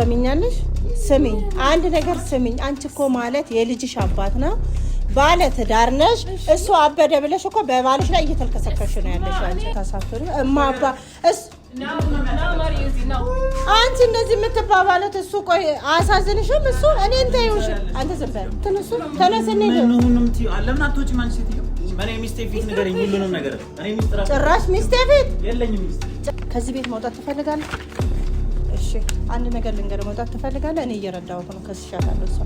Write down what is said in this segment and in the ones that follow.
ሰሚኛለሽ? ስሚኝ፣ አንድ ነገር ስሚኝ። አንቺ እኮ ማለት የልጅሽ አባት ነው፣ ባለ ትዳር ነሽ። እሱ አበደ ብለሽ እኮ በባልሽ ላይ እየተልከሰከሽ ነው ያለሽ። አንቺ ታሳፍሪ እማባ አንቺ እንደዚህ የምትባባለት እሱ ቆይ አያሳዝንሽም? እሱ እኔ እንታዩሽ አንተ ዝም በል ተነሱ ተነስኔ ጭራሽ ሚስቴ ፊት ከዚህ ቤት መውጣት ትፈልጋለህ? እሺ አንድ ነገር ልንገርህ፣ መውጣት ትፈልጋለህ? እኔ እየረዳሁት ነው። ከስሻታለሁ። እሷ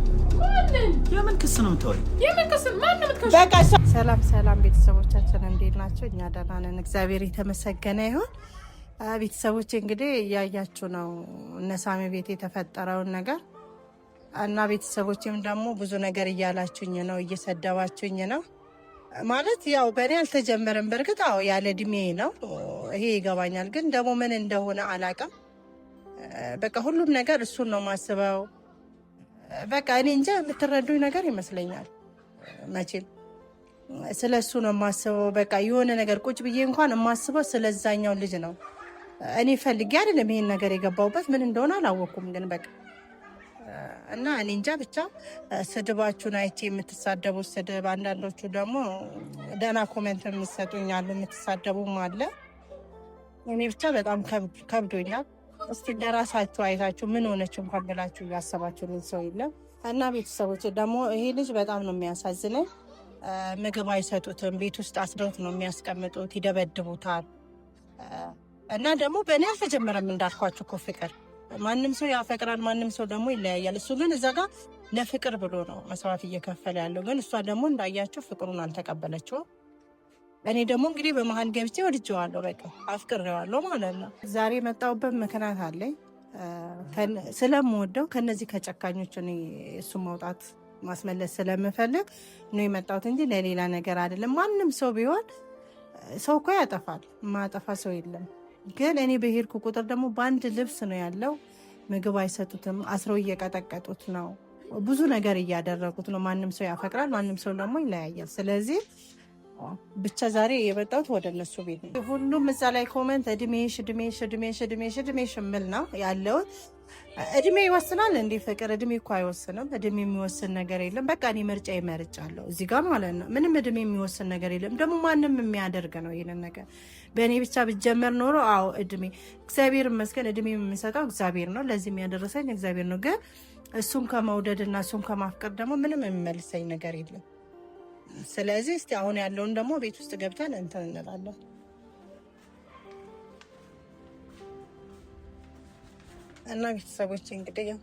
የምን ክስ ነው የምታወሪው? የምን ክስ? ማንም ትከሽ። በቃ ሰላም ሰላም፣ ቤተሰቦቻችን እንዴት ናቸው? እኛ ደህና ነን፣ እግዚአብሔር የተመሰገነ ይሁን። ቤተሰቦቼ እንግዲህ እያያችሁ ነው እነ ሳሚ ቤት የተፈጠረውን ነገር እና ቤተሰቦቼም ደግሞ ብዙ ነገር እያላችሁኝ ነው፣ እየሰደባችሁኝ ነው። ማለት ያው በእኔ አልተጀመረም። በእርግጥ አዎ ያለ እድሜ ነው ይሄ ይገባኛል። ግን ደግሞ ምን እንደሆነ አላውቅም። በቃ ሁሉም ነገር እሱን ነው ማስበው። በቃ እኔ እንጃ የምትረዱኝ ነገር ይመስለኛል። መቼም ስለ እሱ ነው የማስበው። በቃ የሆነ ነገር ቁጭ ብዬ እንኳን የማስበው ስለዛኛው ልጅ ነው። እኔ ፈልጌ አይደለም ይሄን ነገር የገባሁበት፣ ምን እንደሆነ አላወኩም። ግን በቃ እና እኔ እንጃ ብቻ ስድባችሁን አይቼ የምትሳደቡት ስድብ፣ አንዳንዶቹ ደግሞ ደህና ኮሜንት የሚሰጡኝ አሉ፣ የምትሳደቡም አለ። እኔ ብቻ በጣም ከብዶኛል። እስቲ እንደራሳችሁ አይታችሁ ምን ሆነች እንኳን ብላችሁ ያሰባችሁ ሰው የለም። እና ቤተሰቦች ደግሞ ይሄ ልጅ በጣም ነው የሚያሳዝነኝ። ምግብ አይሰጡትም፣ ቤት ውስጥ አስረውት ነው የሚያስቀምጡት፣ ይደበድቡታል። እና ደግሞ በእኔ አልተጀመረም እንዳልኳችሁ እኮ ፍቅር ማንም ሰው ያፈቅራል፣ ማንም ሰው ደግሞ ይለያያል። እሱ ግን እዛ ጋር ለፍቅር ብሎ ነው መስዋዕት እየከፈለ ያለው። ግን እሷ ደግሞ እንዳያቸው ፍቅሩን አልተቀበለችውም። እኔ ደግሞ እንግዲህ በመሀል ገብቼ ወድጄዋለሁ፣ በቃ አፍቅሬዋለሁ ማለት ነው። ዛሬ የመጣሁበት ምክንያት አለኝ። ስለምወደው ከነዚህ ከጨካኞች እኔ እሱን ማውጣት ማስመለስ ስለምፈልግ ነው የመጣሁት እንጂ ለሌላ ነገር አይደለም። ማንም ሰው ቢሆን ሰው እኮ ያጠፋል፣ ማጠፋ ሰው የለም። ግን እኔ በሄድኩ ቁጥር ደግሞ በአንድ ልብስ ነው ያለው። ምግብ አይሰጡትም፣ አስረው እየቀጠቀጡት ነው፣ ብዙ ነገር እያደረጉት ነው። ማንም ሰው ያፈቅራል፣ ማንም ሰው ደግሞ ይለያያል። ስለዚህ ብቻ ዛሬ የመጣሁት ወደ እነሱ ቤት ነው። ሁሉም እዛ ላይ ኮመንት እድሜሽ እድሜሽ እድሜሽ እድሜሽ እድሜሽ ምል ነው ያለውን። እድሜ ይወስናል እንዴ? ፍቅር እድሜ እኮ አይወስንም። እድሜ የሚወስን ነገር የለም። በቃ እኔ ምርጫ ይመርጫለሁ እዚህ ጋር ማለት ነው። ምንም እድሜ የሚወስን ነገር የለም። ደግሞ ማንም የሚያደርግ ነው ይሄንን ነገር። በእኔ ብቻ ብጀመር ኖሮ አዎ እድሜ እግዚአብሔር ይመስገን፣ እድሜ የሚሰጠው እግዚአብሔር ነው። ለዚህ የሚያደረሰኝ እግዚአብሔር ነው። ግን እሱን ከመውደድ እና እሱን ከማፍቀር ደግሞ ምንም የሚመልሰኝ ነገር የለም። ስለዚህ እስቲ አሁን ያለውን ደግሞ ቤት ውስጥ ገብተን እንትን እንላለን። እና ቤተሰቦች እንግዲህ ያው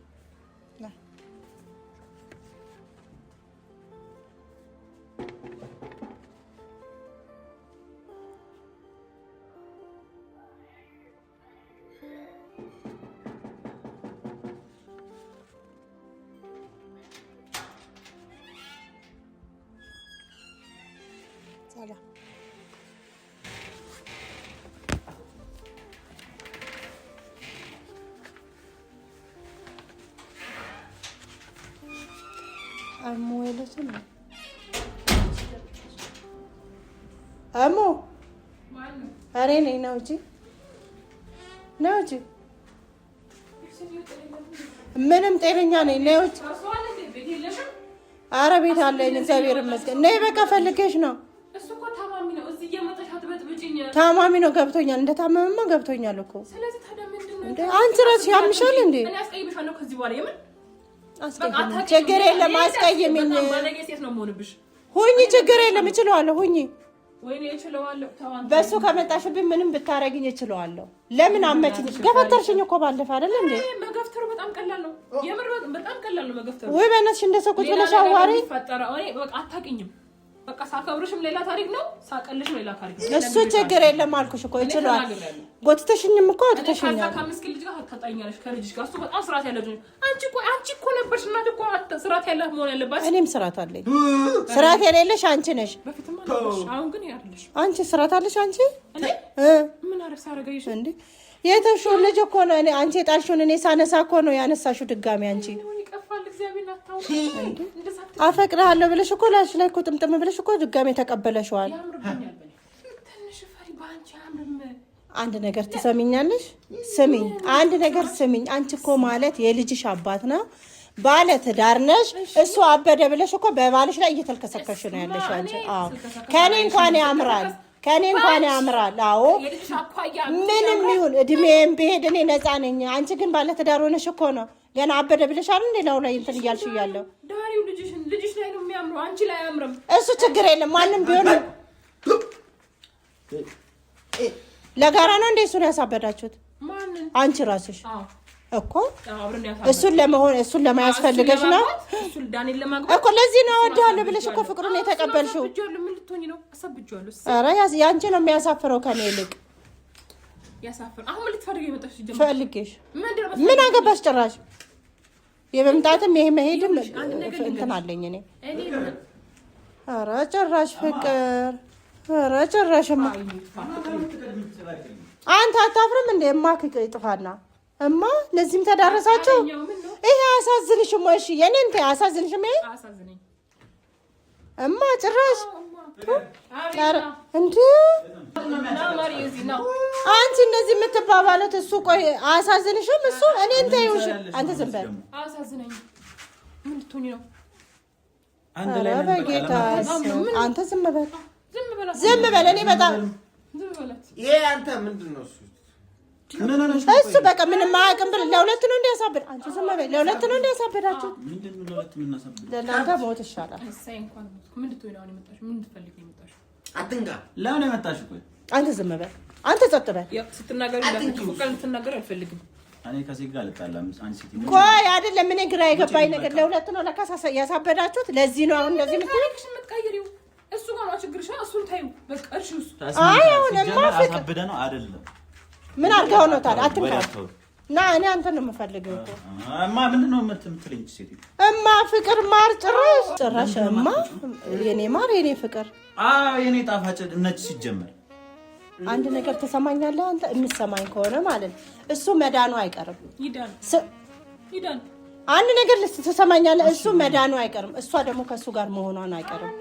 አሞ ወለሰ ነው አሞ አሬ ነኝ ነው እንጂ ምንም ጤነኛ ነኝ ነው እንጂ። ኧረ ቤት አለኝ እግዚአብሔር ይመስገን። ነይ በቃ ፈልገሽ ነው። እሱ እኮ ታማሚ ነው። እዚህ እየመጣሽ አትበጥብጭኝ። ታማሚ ነው ገብቶኛል። እንደታመመማ ገብቶኛል እኮ። ስለዚህ ታዲያ ምንድን ነው አንቺ ራስሽ ያምሻል እንዴ? እኔ አስቀይምሻለሁ ከዚህ በኋላ የምን አስቀይም ችግር የለም። አስቀይምኝ ባለጌ ሴት ነው የምሆንብሽ። ሁኚ ችግር የለም። እችለዋለሁ። ሁኚ ወይኔ እችለዋለሁ። ተዋን በሱ ከመጣሽብኝ ምንም ብታረግኝ እችለዋለሁ። ለምን አመችኝ? ገፈተርሽኝ እኮ ባለፈ አይደል እንዴ? መገፍተሩ በጣም ቀላል ነው። የምር በጣም ቀላል ነው መገፍተሩ። ወይ በእናትሽ እንደሰኩት ብለሽ አዋሪ ፈጠራ እኔ በቃ አታውቂኝም። በቃ ሳከብርሽም ሌላ ታሪክ ነው፣ ሳቀልሽም ሌላ ታሪክ ነው። እሱ ችግር የለም አልኩሽ እኮ እችለዋለሁ። ጎትተሽኝም እኮ አትተሽኛል። ከአምስት ልጅ ጋር ታጣኛለሽ ከልጅሽ ጋር። እሱ በጣም ስርዓት ያለው ልጅ። አንቺ እኮ ነበርሽ እናት እኮ ስርዓት ያለህ መሆን ያለባት። እኔም ስርዓት አለኝ። ስርዓት የሌለሽ አንቺ ነሽ። በፊትማ ነበርሽ፣ አሁን ግን ያለሽ አንቺ ስርዓት አለሽ። አንቺ ምን አረፍሽ አረጋይሽ እንዴ? የተሽው ልጅ እኮ ነው። እኔ አንቺ የጣልሽውን እኔ ሳነሳ እኮ ነው ያነሳሽው ድጋሚ አንቺ። አፈቅርሃለሁ ብለሽ እኮ ላሽ ላይ እኮ ጥምጥም ብለሽ እኮ ድጋሚ ተቀበለሽዋል። አንድ ነገር ትሰሚኛለሽ? ስሚኝ፣ አንድ ነገር ስሚኝ። አንቺ እኮ ማለት የልጅሽ አባት ነው፣ ባለ ትዳር ነሽ። እሱ አበደ ብለሽ እኮ በባልሽ ላይ እየተልከሰከሽ ነው ያለሽ አንቺ። አዎ ከኔ እንኳን ያምራል፣ ከኔ እንኳን ያምራል። አዎ ምንም ይሁን እድሜም ብሄድ እኔ ነፃ ነኝ። አንቺ ግን ባለ ትዳር ሆነሽ እኮ ነው ገና አበደ ብለሻል እንዴ ነው ላይ እንትን እያልሽ እያለሁ ዳሪው ልጅሽ ላይ ነው የሚያምረው፣ አንቺ ላይ አያምርም። እሱ ችግር የለም ማንም ቢሆን ለጋራ ነው እንዴ እሱን ያሳበዳችሁት? ማንን? አንቺ ራስሽ እኮ አብረን ያሳበደ እሱን ለመሆን እሱን ለማያስ ፈልገሽ ነው እሱን ዳንኤል ለማግባት እኮ። ለዚህ ነው እወዳለሁ ብለሽ እኮ ፍቅሩን የተቀበልሽው። ምን ልትሆኚ ነው? አሳብጇለሁ። ኧረ ያንቺ ነው የሚያሳፍረው ከኔ ይልቅ ያሳፍር። አሁን ልትፈልጊ የመጣሽ ጀምሮ ፈልጌሽ ምን አገባሽ? ጭራሽ የመምጣትም ይሄ መሄድም እንትን አለኝ እኔ። ኧረ ጭራሽ ፍቅር፣ ኧረ ጭራሽማ አንተ አታፍርም እንዴ? እማክ ይጥፋና እማ ለዚህም ተዳረሳችሁ። ይሄ አያሳዝንሽም ወይ? እሺ የኔ እንት አያሳዝንሽም? ይሄ አሳዝነኝ እማ ጭራሽ እንዴ አንቺ እነዚህ የምትባባሉት እሱ ቆይ አያሳዝንሽም? እሱ እኔ እንት ይውሽ አንተ ዝም በል። አያሳዝነኝ። ምን ልትሆኚ ነው? አንተ ላይ በጌታ አንተ ዝም በል፣ ዝም በል። እኔ በጣም ይሄ አንተ ምንድነው? እሱ በቃ ምንም አያውቅም ብለህ ለሁለት ነው እንዲያሳብድ። አንቺ ዝም በል። ለሁለት ነው እንዲያሳብዳችሁ። ምንድነው ለሁለት የምናሳብድ? ለእናንተ ሞት ይሻላል። እሰይ እንኳን ምን ልትሆኚ ነው የመጣሽው? ምን ልትፈልጊ ነው የመጣሽው? አትንጋ። ለምን የመጣሽው? ቆይ አንተ ዝም በል። አንተ ጸጥ በል። ስትናገሪ ልትናገሪ አልፈልግም። እኔ ከዚህ ጋር አልጣላም። አንቺ ስትይ ቆይ አይደለም ምን ግራ የገባኝ ነገር ለሁለት ነው ለካ ያሳበዳችሁት። ለዚህ ነው አሁን እንደዚህ የምትቀይሪው። እሱ ጋር ነው ችግርሽ። እሱን ታዩ በቃ እርሺ። እሱ አይ አሁንማ አሳብደ ነው አይደለም። ምን አድርገው ነው ታዲያ? አትንካ ና እኔ አንተን ነው የምፈልገው እኮ እማ። ምንድነው የምትለኝ ሴት? እማ ፍቅር ማር ጭራሽ እማ የኔ ማር የኔ ፍቅር የኔ ጣፋጭ ነች። ሲጀመር አንድ ነገር ተሰማኛለህ አንተ የምትሰማኝ ከሆነ ማለት እሱ መዳኑ አይቀርም። ይዳን አንድ ነገር ተሰማኛለህ እሱ መዳኑ አይቀርም። እሷ ደግሞ ከሱ ጋር መሆኗን አይቀርም።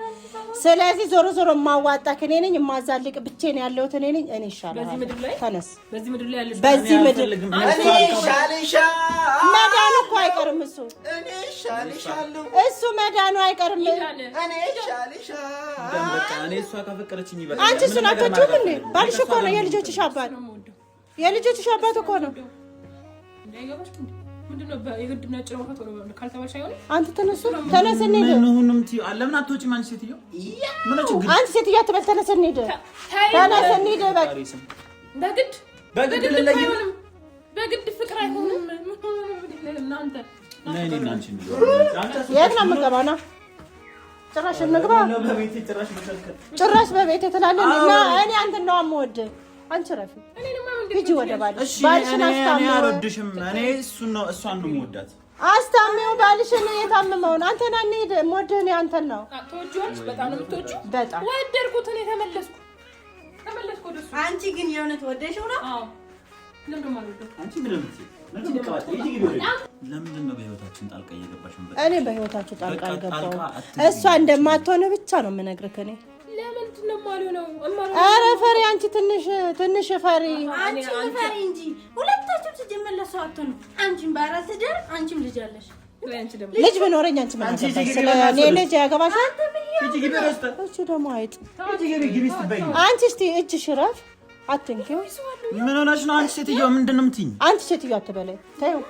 ስለዚህ ዞሮ ዞሮ ማዋጣ ከኔ ነኝ፣ ማዛልቅ ብቻዬን ያለሁት እኔ ነኝ። እኔ ይሻላል። በዚህ ምድር ላይ ተነስ። በዚህ ምድር ላይ ያለሽ በዚህ ምድር እኔ ይሻልሻል። መዳኑ እኮ አይቀርም። እኔ ይሻልሻለሁ። እሱ መዳኑ አይቀርም። እኔ ይሻልሻል። በቃ እኔ እሷ ካፈቀረችኝ ይበቃ። አንቺ እሱን አትወጂውም እንዴ? ባልሽ እኮ ነው የልጆችሽ አባት። የልጆችሽ አባት እኮ ነው። እንዳይገባሽ ምንድነው የግድ ነጭ ነው ካልተባልሽ አይሆንም። አንተ ተነስ እንሂድ። ምንሁንም ትዩ ለምን አትወጪም? አንቺ ሴትዮ ምን ነው ችግር? አንቺ ሴትዮ አትበል። ተነስ እንሂድ። በግድ አይሆንም። በግድ ፍቅር አይሆንም። እናንተ ለኔ የት ነው የምንገባው? ና ጭራሽ እንግባ። ጭራሽ በቤት ትላለህ እና እኔ አንተን ነው የምወድህ። አንቺ ረፊ ሂጂ ወደ ባልሽ። ባልሽን አስታምጪው። አልወድሽም። እኔ እሱን ነው እሷን ነው የምወዳት። አስታምጪው ባልሽን የታመመውን። አንተና እንሂድ። የምወድህ እኔ አንተን ነው። ተወጂዋለሽ። በጣም ነው የምትወጂው። በጣም ወደድኩት። እኔ ተመለስኩ ወደ እሱ። አንቺ ግን የእውነት ወደሽው ነው? አዎ። ለምን ማለት ነው? አንቺ ምን ነው ለምንድን ነው በህይወታችን ጣልቃ እየገባሽው? እኔ በህይወታችሁ ጣልቃ አልገባሁም። እሷ እንደማትሆን ብቻ ነው የምነግርህ እኔ። ለምንድን ነው የማልሆነው? ኧረ ፈሪ አንቺ ትንሽ ፈሪ። አንቺ ፈሪ እንጂ ሁለታችሁም ሲጀመር ለሰው አትሆኑ። አንቺም ባራል ትዳር፣ አንቺም ልጅ አለሽ። ልጅ ቢኖረኝ አንቺ ምን አገባሽ? ስለ እኔ ልጅ ያገባሻል? እቺ ደግሞ አይጥ። አንቺ እስቲ እጅሽ ረፍ አትንኪው። ምን ሆነሽ ነው አንቺ ሴትዮ? ምንድን ነው የምትይኝ? አንቺ ሴትዮ አትበለኝ። ተይው።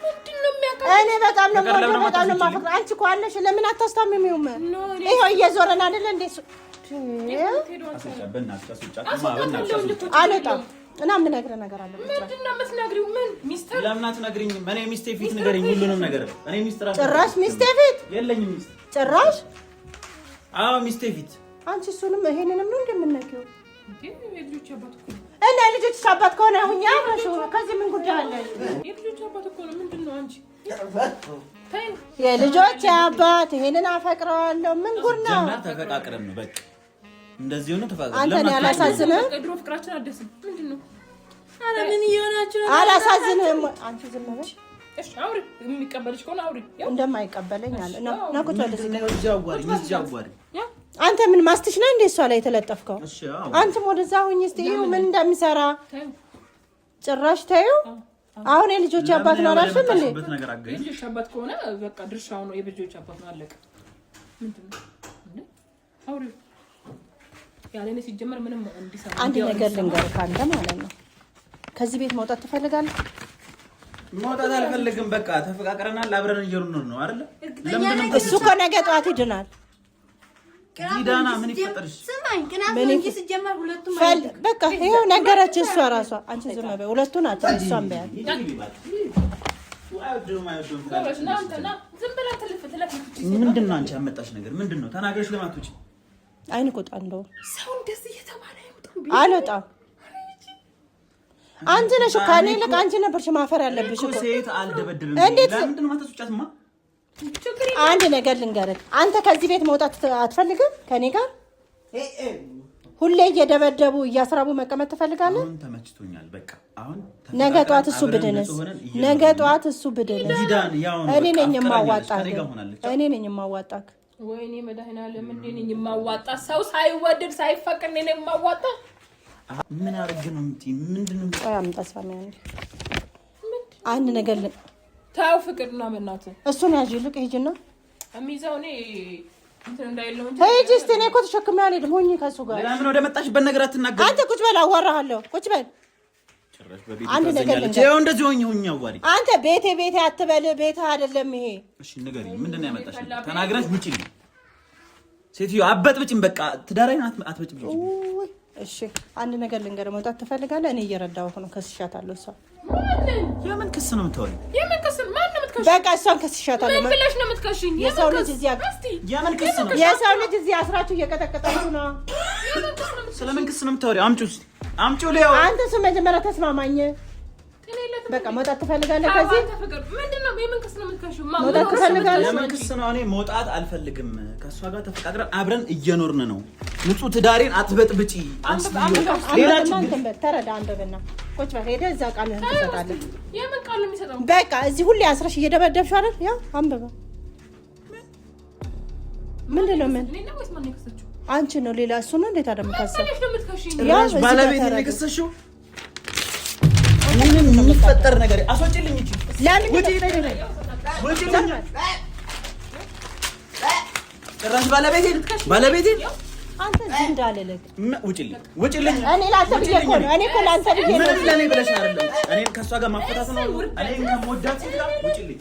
እኔ በጣም ነው የምወደው፣ በጣም ነው የማፈቅረው። አንቺ እኮ አለሽ። ለምን አታስታምሚውም? ይኸው እየዞረን አይደለ እንዴ? አልወጣም እና የምነግርህ ነገር አለ። ምንድን ነው የምትነግሪው? ምን ሚስጥር? ለምን አትነግሪኝም? እኔ ሚስቴ ፊት ንገሪኝ ሁሉንም ነገር። እኔ ሚስጥር ጭራሽ ሚስቴ ፊት የለኝም። ሚስት ጭራሽ? አዎ ሚስቴ ፊት። አንቺ እሱንም ይሄንንም ነው እንደምነግሪው የልጆች አባት እኮ ነው። እና የልጆችሽ አባት ከሆነ ሁኛ ከዚህ ምን ጉዳይ አለ? የልጆች አባት እኮ ነው። ምንድን ነው አንቺ? የልጆች አባት ይሄንን አፈቅረዋለሁ። ምን ጉድ ነው? ተፈቃቅረን ነው በቃ እንደዚህ ሆነ። ተፈቃቅረን አንተን ያላሳዝንህም? ድሮ ፍቅራችን አደስም። ምንድን ነው? ኧረ ምን እየሆናችሁ ነው? አላሳዝንህም? አንቺ ዝም በል። እሺ አውሪ። የሚቀበልሽ ከሆነ አውሪ። እንደማይቀበለኝ አለ ነው ነው ቁጭ በል። ጃዋሪ አንተ ምን ማስትሽ ነው እንዴ እሷ ላይ የተለጠፍከው? እሺ አዎ። አንተም ወደዛ ሁኝ እስቲ ይኸው ምን እንደሚሰራ ጭራሽ ታዩ። አሁን የልጆች አባት ነው አላልሽም እንዴ? የልጆች አባት ከሆነ በቃ ድርሻው ነው የልጆች አባት ነው አለቀ። ምንድነው እንዴ? አውሪው ያለኔ ሲጀመር ምንም እንዲሰማ አንድ ነገር ልንገርህ አንተ ማለት ነው። ከዚህ ቤት መውጣት ትፈልጋለህ? መውጣት አልፈልግም። በቃ ተፈቃቅረናል፣ አብረን እየኖርን ነው አይደል? ለምን እሱ እኮ ነገ ጠዋት ይድናል። ዲዳና ምን ይፈጠርሽ? ስማኝ ቅናት ነው እንጂ ሲጀመር ሁለቱም በቃ ይሄው ነገረች እሷ ራሷ። አንቺ ዝም በይ፣ ሁለቱ ናቸው። እሷም በያት ምንድን ነው አንቺ ያመጣሽ ነገር ምንድን ነው? ተናገርሽ ለማትወጪ አይን ቁጣ እንደው ሰው እንደዚህ እየተባለ አይወጣም። አልወጣም። አንቺ ነሽ ከኔ ልክ አንቺ ነበርሽ ማፈር ያለብሽ እኮ። ሴት አልደበድብም። ለምንድን ነው ማታስወጫትማ? አንድ ነገር ልንገርህ፣ አንተ ከዚህ ቤት መውጣት አትፈልግም? ከኔ ጋር ሁሌ እየደበደቡ እያስራቡ መቀመጥ ትፈልጋለህ? አሁን ተመችቶኛል። በቃ አሁን ነገ ጠዋት እሱ ብድንስ? ነገ ጠዋት እሱ ብድንስ? እኔ ነኝ የማዋጣህ። እኔ ነኝ የማዋጣህ። ወይኔ መድኃኒዓለም እንዴ ነኝ የማዋጣ? ሰው ሳይወደድ ሳይፈቅድ እኔ ነኝ የማዋጣ? ምን አድርግ ነው የምትይ? ምንድነው? አንድ ነገር ታው ፍቅርና በእናትህ እሱን ያዥ። ልቅ ሂጂና የሚይዘው እኔ እንትን እንዳይለው እንጂ ሂጂ። እስቲ እኔ እኮ ተሸክሜ አልሄድም። ሆኜ ከእሱ ጋር ለምን ወደ መጣሽበት ነገር አትናገሪ? አንተ ቁጭ በል፣ አዋራሃለሁ። ቁጭ በል። አንድ ነገር ልንገርህ፣ እንደዚህ ሆኜ አዋሪ። አንተ ቤቴ አትበል። ቤቴ አይደለም ይሄ። እሺ ንገሪኝ፣ ምንድን ነው ያመጣሽ? ተናግረሽ ውጪልኝ። ሴትዮ አበጥብጭኝ። በቃ ትዳራይን አትበጭብጭኝ። እሺ አንድ ነገር ልንገርህ፣ መውጣት ትፈልጋለህ? እኔ እየረዳሁህ ነው። ከስሻታለሁ። እሷ የምን ክስ ነው የምታወሪው? የምን ክስ? ማን ነው የምትከሽኝ? በቃ እሷን ከስሻታለሁ። ምን ብለሽ ነው የምትከሽኝ? የሰው ልጅ እዚህ የምን ክስ ነው? የሰው ልጅ እዚህ አስራችሁ እየቀጠቀጣችሁ ነው። ስለምን ክስ ነው የምታወሪው? አምጪው እስኪ አምጪው። ሊያው አንተ እሱ መጀመሪያ ተስማማኝ። በቃ መውጣት ትፈልጋለህ? ከዚህ ምንድነው? የምን ክስ ነው የምትከሽው? መውጣት ትፈልጋለህ? የምን ክስ ነው? እኔ መውጣት አልፈልግም። ከእሷ ጋር ተፈቃቅረን አብረን እየኖርን ነው። ንጹህ ትዳሬን አትበጥብጪ። ተረዳ። አንብብና ቁጭ በል። ሄደህ እዛ ቃልህን ትሰጣለህ። የምን ቃል ነው የሚሰጠው? በቃ እዚህ ሁሌ አስረሽ እየደበደብሽ አይደል? ያው አንብበ። ምንድነው? ምን አንቺ ነው? ሌላ እሱ ነው? እንዴት አደምካሰብ? ጭራሽ ባለቤት ነው የከሰሽው? ምንም የሚፈጠር ነገር አስወጪልኝ። እቺ ለምን ውጪ? ጭራሽ ባለቤቴ አንተ እዚህ እንዳልልህ ውጪልኝ። እኔ ላንተ ብዬሽ እኮ ነው። እኔ እኮ ላንተ ብዬሽ ነው። ምን ለኔ ብለሽ አይደለም። እኔን ከእሷ ጋር ማፈታት ነው። እኔን ከሞዳት ሴት ጋር ውጪልኝ።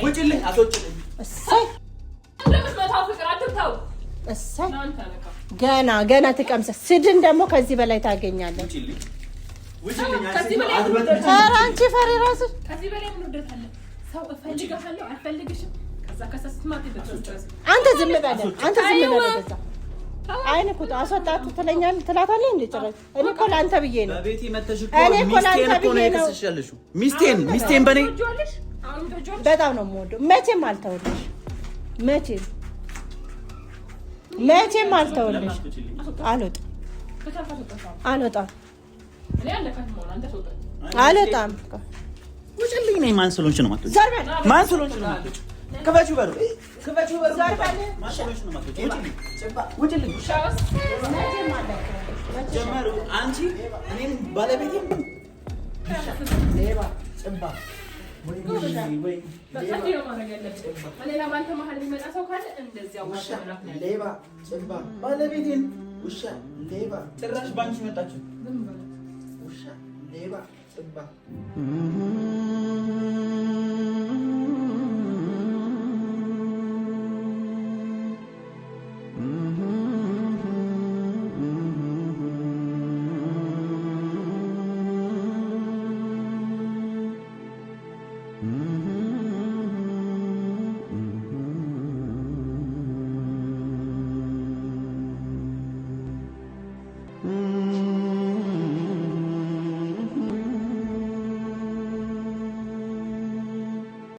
ውጪልኝ። አስወጪልኝ። እሰይ እንደምትመታው ፍቅር አትተው። እሰይ ገና ትቀምሰ። ስድን ደግሞ ከዚህ በላይ ታገኛለህ። ውጪልኝ። ኧረ አንቺ ፈሪ እራስሽ። ከዚህ በላይ ምን ውደት አለ? ሰው እፈልግሃለሁ አልፈልግሽም። ከዛ ከሰስማት ይደርሳል። አንተ ዝም በል። በዛ አይን እኮ አስወጣት ትለኛለህ ትላታለህ እንዴ? ጭራሽ እኔ እኮ ለአንተ ብዬ ነው። በቤቴ መተሽ እኮ ሚስቴን እኮ ነው የከሰስሽልሽ። ሚስቴን በኔ በጣም ነው የምወደው። መቼም አልተውልሽ። መቼም አልተውልሽ። አልወጣም። ውጭልኝ ነኝ። ማን ስለሆንሽ ነው የማትወጪው? ማን ስለሆንሽ ነው የማትወጪው? ክፈቺው በሩ። ማን ስለሆንሽ ነው የማትወጪው? ውጭልኝ። ጀመሩ አንቺ እኔም ባለቤቴም ሌባ ጭባ ባለቤቴን ውሻ ሌባ ጭራሽ ባንቺ መጣችሁ። ውሻ ሌባ ጭባ